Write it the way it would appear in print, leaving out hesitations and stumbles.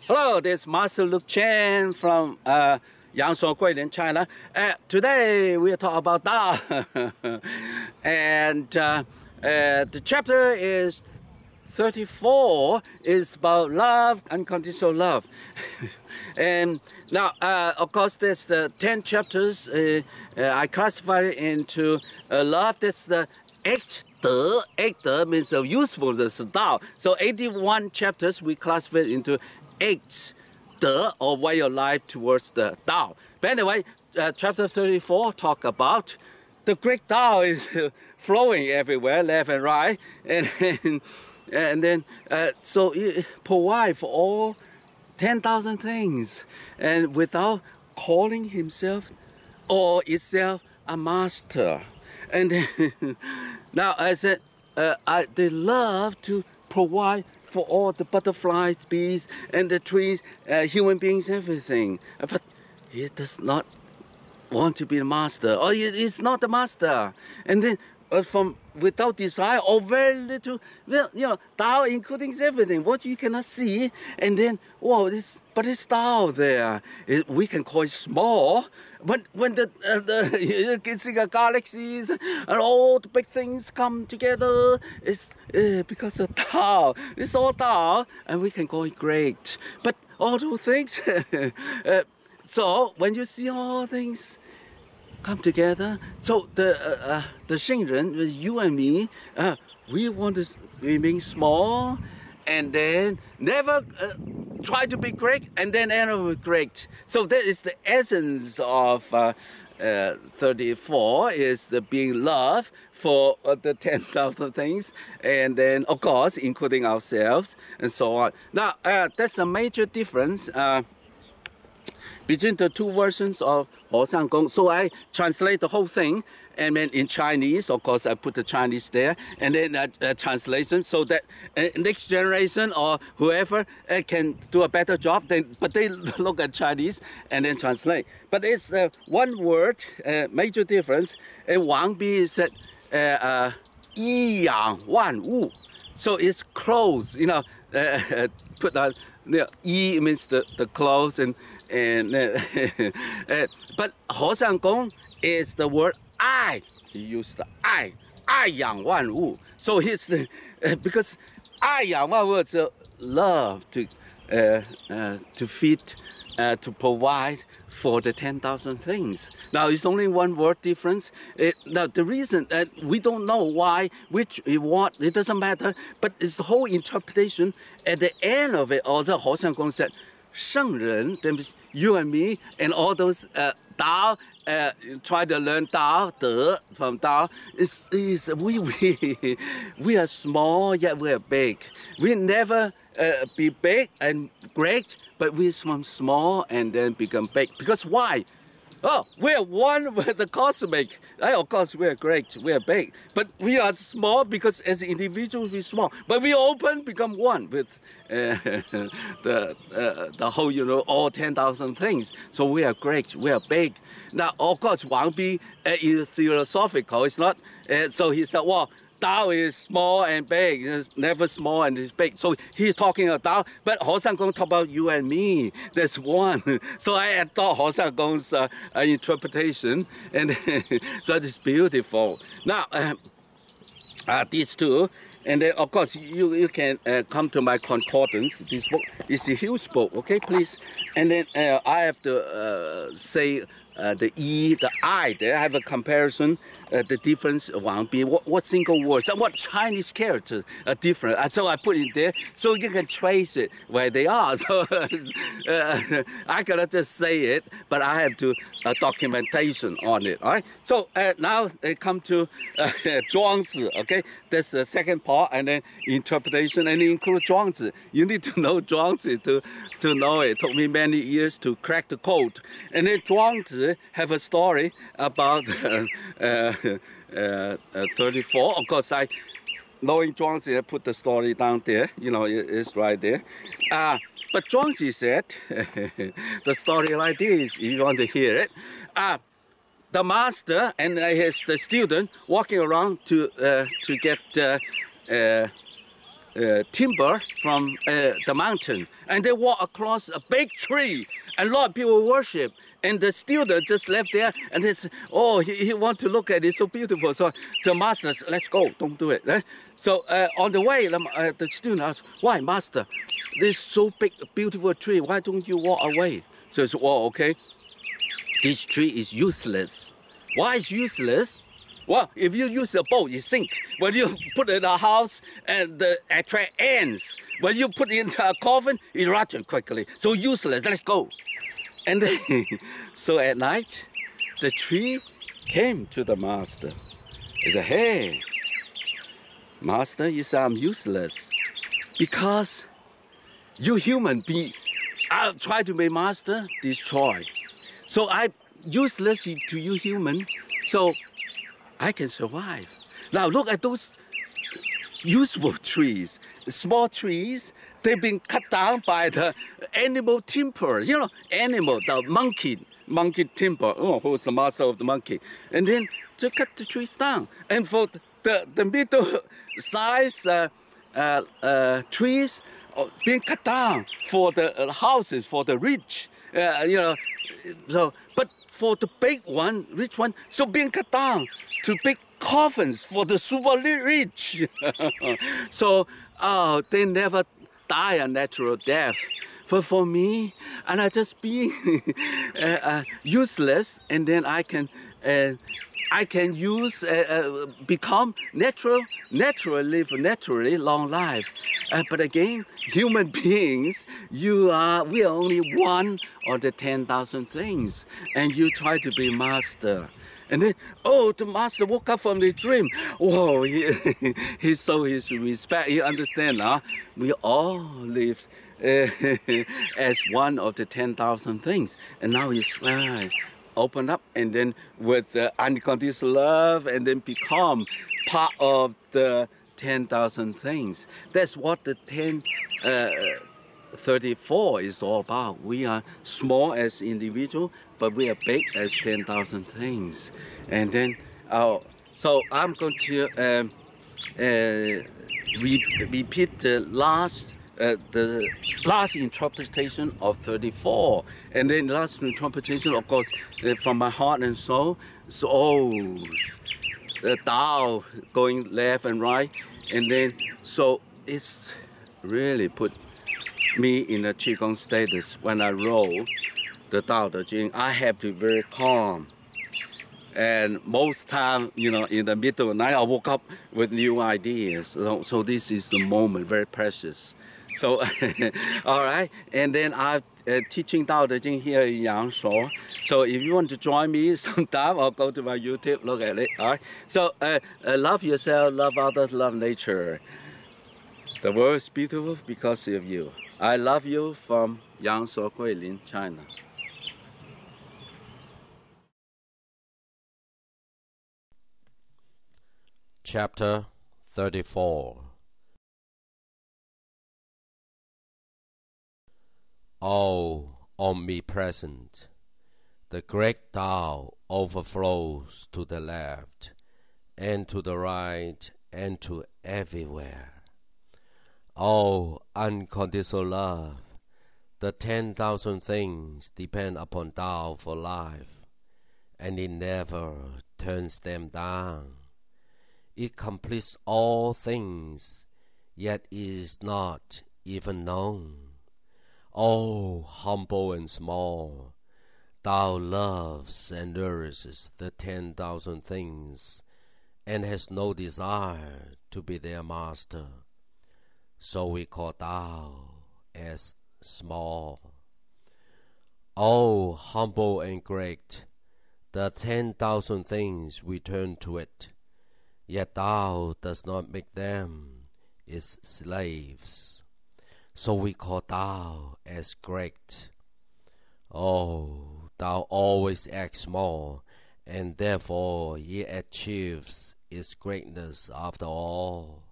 Hello, this is Master Luke Chen from Yangshuo, Guilin, China. Today we are talking about Tao. And the chapter is 34 is about love, unconditional love. And now, of course, there's the 10 chapters. I classified it into love. That's the 8 De means usefulness, Tao. So 81 chapters we classify it into 8 De, or way of life towards the Tao. But anyway, chapter 34 talk about the great Tao is flowing everywhere, left and right, and then so it provide for all 10,000 things, and without calling himself or itself a master. And then, now I said they love to provide for all the butterflies, bees, and the trees, human beings, everything. But he does not want to be the master, or he is not the master. And then from without desire or very little, well, you know, Tao including everything, what you cannot see, and then, wow, but it's Tao there. We can call it small, but when you can see the galaxies and all the big things come together, it's because of Tao. It's all Tao, and we can call it great. But all those things, so when you see all things come together, so the 圣人, you and me, we want to remain small, and then never try to be great, and then end up with great. So that is the essence of 34, is the being love for the 10,000 things, and then of course including ourselves and so on. Now that's a major difference between the two versions of Ho Sang Gong. So I translate the whole thing, and then in Chinese, of course, I put the Chinese there, and then translation, so that next generation or whoever can do a better job. But they look at Chinese and then translate. But it's one word, major difference. Wang Bi said, Yi Yang Wan Wu. So it's clothes, you know, put out. Yi means the clothes, and but Ho Sang Gong is the word I. He used the I Yang Wan Wu. So it's the because I Yang Wan Wu is love to feed, to provide for the 10,000 things. Now it's only one word difference. Now the reason we don't know why, which, what, it doesn't matter, but it's the whole interpretation. At the end of it, also Ho Sang Gong said, 圣人, that means you and me, and all those Tao, try to learn Tao, De, from Tao, we are small, yet we are big. We never be big and great, but we're from small and then become big. Because why? Oh, we're one with the cosmic. Of course, we're great, we're big. But we are small because as individuals, we're small. But we open, become one with the whole, you know, all 10,000 things. So we are great, we are big. Now, of course, Wang Bi is philosophical. It's not, so he said, well, Tao is small and big, it's never small and it's big. So he's talking about Tao, but Ho Sang Gong talk about you and me. That's one. So I adopt Ho Sang Gong's interpretation, and so it's beautiful. Now, these two, and then of course you can come to my concordance. This book is a huge book, okay, please. And then I have to say the E, the I, there I have a comparison, the difference of Wang Bi, what single words and what Chinese characters are different. So I put it there so you can trace it where they are. So I cannot just say it, but I have to documentation on it. All right. So now they come to Zhuangzi. Okay, that's the second part, and then interpretation, and include Zhuangzi. You need to know Zhuangzi to know it. It took me many years to crack the code. And then Zhuangzi have a story about 34. Of course, knowing Zhuangzi, I put the story down there. You know, it's right there. But Zhuangzi said the story like this, if you want to hear it. The master and the student walking around to get timber from the mountain, and they walk across a big tree, and a lot of people worship. And the student just left there, and he said, oh, he want to look at it, so beautiful. So the master said, let's go, don't do it. So on the way, the student asked, why, master? This so big, beautiful tree, why don't you walk away? So he said, well, okay, this tree is useless. Why is useless? Well, if you use a boat, it sink. When you put it in a house, and the attract ants. When you put it into a coffin, it rots quickly. So useless, let's go. And then, so at night, the tree came to the master. He said, hey, master, you say I'm useless because you human being, I'll try to be master, destroy. So I'm useless to you human, so I can survive. Now look at those useful trees, small trees. They've been cut down by the animal timber. You know, animal, the monkey timber. Oh, who's the master of the monkey? And then to cut the trees down. And for the middle size trees being cut down for the houses, for the rich. You know, so but for the big one, rich one, so being cut down to big coffins for the super rich. So, they never die a natural death. For me, and I just being useless, and then I can use become naturally live naturally long life. But again, human beings, we are only one of the 10,000 things, and you try to be master. And then, oh, the master woke up from the dream. Whoa, he saw his respect. You understand, huh? We all live as one of the 10,000 things. And now he's open up, and then with unconditional love, and then become part of the 10,000 things. That's what the 34 is all about. We are small as individual, but we are big as 10,000 things. And then, so I'm going to repeat the last interpretation of 34. And then last interpretation, of course, from my heart and soul. So, the Tao going left and right. And then, so it's really put me in a Qigong status. When I roll the Tao Te Ching, I have to be very calm. And most time, you know, in the middle of the night, I woke up with new ideas. So this is the moment, very precious. So, all right. And then I'm teaching Tao Te Ching here in Yangshuo. So if you want to join me sometime, I'll go to my YouTube, look at it. All right. So love yourself, love others, love nature. The world is beautiful because of you. I love you from Yangshuo, Guilin, China. Chapter 34. O omnipresent, the great Tao overflows to the left and to the right and to everywhere. O unconditional love, the 10,000 things depend upon Tao for life, and it never turns them down. It completes all things, yet is not even known. O humble and small, Tao loves and nourishes the 10,000 things, and has no desire to be their master. So we call Tao as small. O humble and great, the 10,000 things return to it, yet Tao does not make them its slaves. So we call Tao as great. Oh, Tao always acts small, and therefore it achieves its greatness after all.